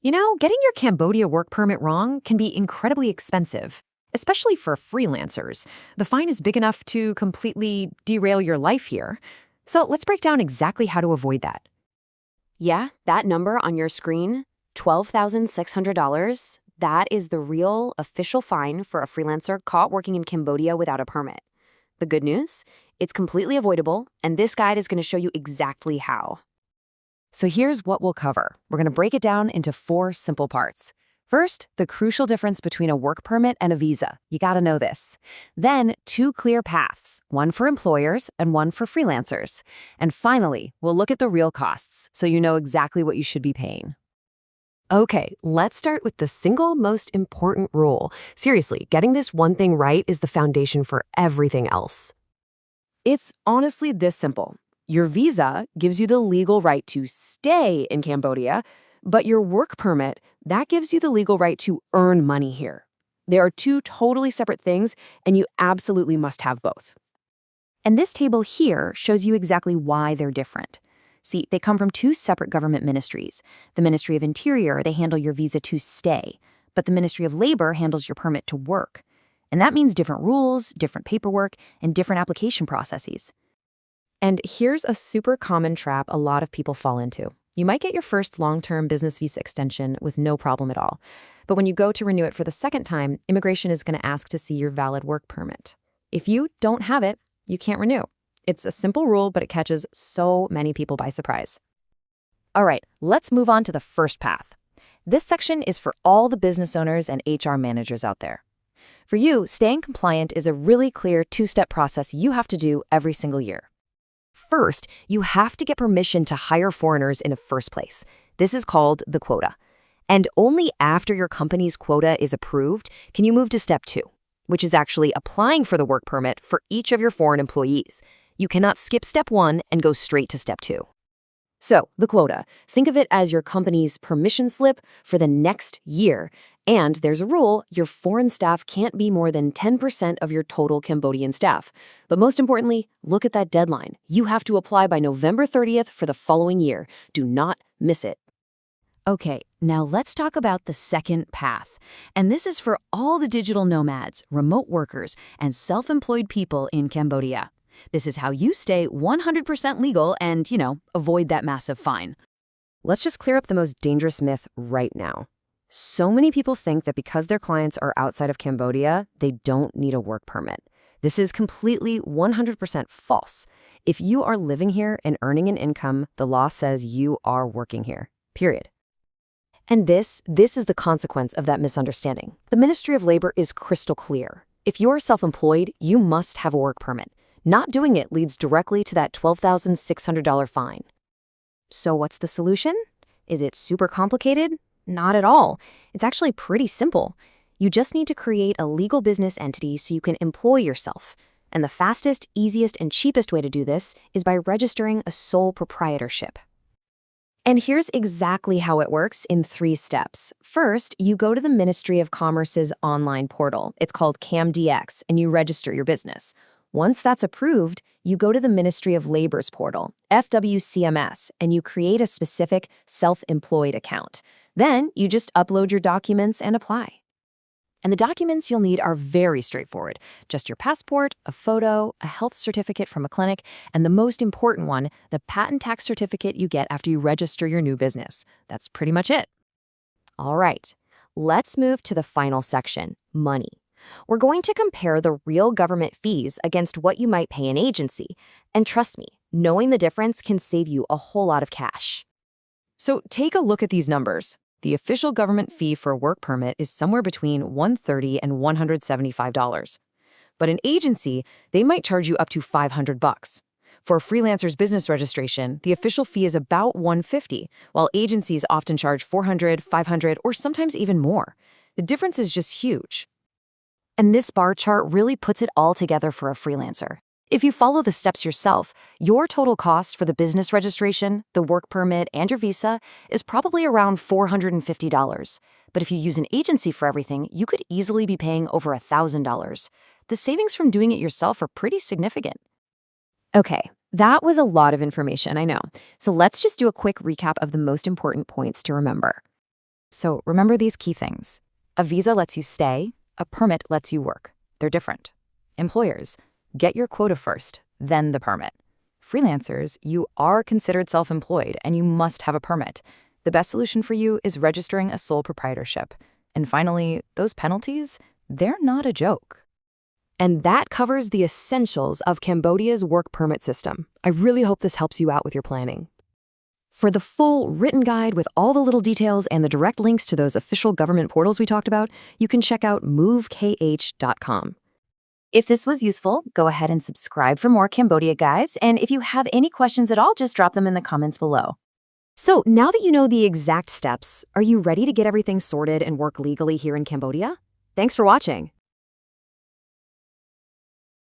Getting your Cambodia work permit wrong can be incredibly expensive, especially for freelancers. The fine is big enough to completely derail your life here. So let's break down exactly how to avoid that. Yeah, that number on your screen, $12,600, that is the real official fine for a freelancer caught working in Cambodia without a permit. The good news? It's completely avoidable, and this guide is going to show you exactly how. So here's what we'll cover. We're going to break it down into 4 simple parts. First, the crucial difference between a work permit and a visa. You gotta know this. Then, 2 clear paths, one for employers and one for freelancers. And finally, we'll look at the real costs so you know exactly what you should be paying. Okay, let's start with the single most important rule. Seriously, getting this one thing right is the foundation for everything else. It's honestly this simple. Your visa gives you the legal right to stay in Cambodia, but your work permit, that gives you the legal right to earn money here. They are 2 totally separate things, and you absolutely must have both. And this table here shows you exactly why they're different. See, they come from 2 separate government ministries. The Ministry of Interior, they handle your visa to stay, but the Ministry of Labor handles your permit to work. And that means different rules, different paperwork, and different application processes. And here's a super common trap a lot of people fall into. You might get your first long-term business visa extension with no problem at all. But when you go to renew it for the second time, immigration is going to ask to see your valid work permit. If you don't have it, you can't renew. It's a simple rule, but it catches so many people by surprise. All right, let's move on to the first path. This section is for all the business owners and HR managers out there. For you, staying compliant is a really clear 2-step process you have to do every single year. First, you have to get permission to hire foreigners in the first place. This is called the quota. And only after your company's quota is approved can you move to step 2, which is actually applying for the work permit for each of your foreign employees. You cannot skip step 1 and go straight to step 2. So, the quota, think of it as your company's permission slip for the next year. And there's a rule, your foreign staff can't be more than 10% of your total Cambodian staff. But most importantly, look at that deadline. You have to apply by November 30th for the following year. Do not miss it. Okay, now let's talk about the second path. And this is for all the digital nomads, remote workers, and self-employed people in Cambodia. This is how you stay 100% legal and, avoid that massive fine. Let's just clear up the most dangerous myth right now. So many people think that because their clients are outside of Cambodia, they don't need a work permit. This is completely 100% false. If you are living here and earning an income, the law says you are working here, period. And this is the consequence of that misunderstanding. The Ministry of Labor is crystal clear. If you're self-employed, you must have a work permit. Not doing it leads directly to that $12,600 fine. So what's the solution? Is it super complicated? Not at all. It's actually pretty simple. You just need to create a legal business entity so you can employ yourself. And the fastest, easiest, and cheapest way to do this is by registering a sole proprietorship. And here's exactly how it works in 3 steps. First, you go to the Ministry of Commerce's online portal. It's called CambDX, and you register your business. Once that's approved, you go to the Ministry of Labor's portal, FWPMS, and you create a specific self-employed account. Then you just upload your documents and apply. And the documents you'll need are very straightforward. Just your passport, a photo, a health certificate from a clinic, and the most important one, the patent tax certificate you get after you register your new business. That's pretty much it. All right, let's move to the final section, money. We're going to compare the real government fees against what you might pay an agency. And trust me, knowing the difference can save you a whole lot of cash. So take a look at these numbers. The official government fee for a work permit is somewhere between $130 and $175. But an agency, they might charge you up to $500. For a freelancer's business registration, the official fee is about $150, while agencies often charge $400, $500, or sometimes even more. The difference is just huge. And this bar chart really puts it all together for a freelancer. If you follow the steps yourself, your total cost for the business registration, the work permit, and your visa is probably around $450. But if you use an agency for everything, you could easily be paying over $1,000. The savings from doing it yourself are pretty significant. Okay, that was a lot of information, I know. So let's just do a quick recap of the most important points to remember. So remember these key things. A visa lets you stay, a permit lets you work. They're different. Employers, get your quota first, then the permit. Freelancers, you are considered self-employed and you must have a permit. The best solution for you is registering a sole proprietorship. And finally, those penalties, they're not a joke. And that covers the essentials of Cambodia's work permit system. I really hope this helps you out with your planning. For the full written guide with all the little details and the direct links to those official government portals we talked about, you can check out movekh.com. If this was useful, go ahead and subscribe for more Cambodia guys. And if you have any questions at all, just drop them in the comments below. So now that you know the exact steps, are you ready to get everything sorted and work legally here in Cambodia? Thanks for watching.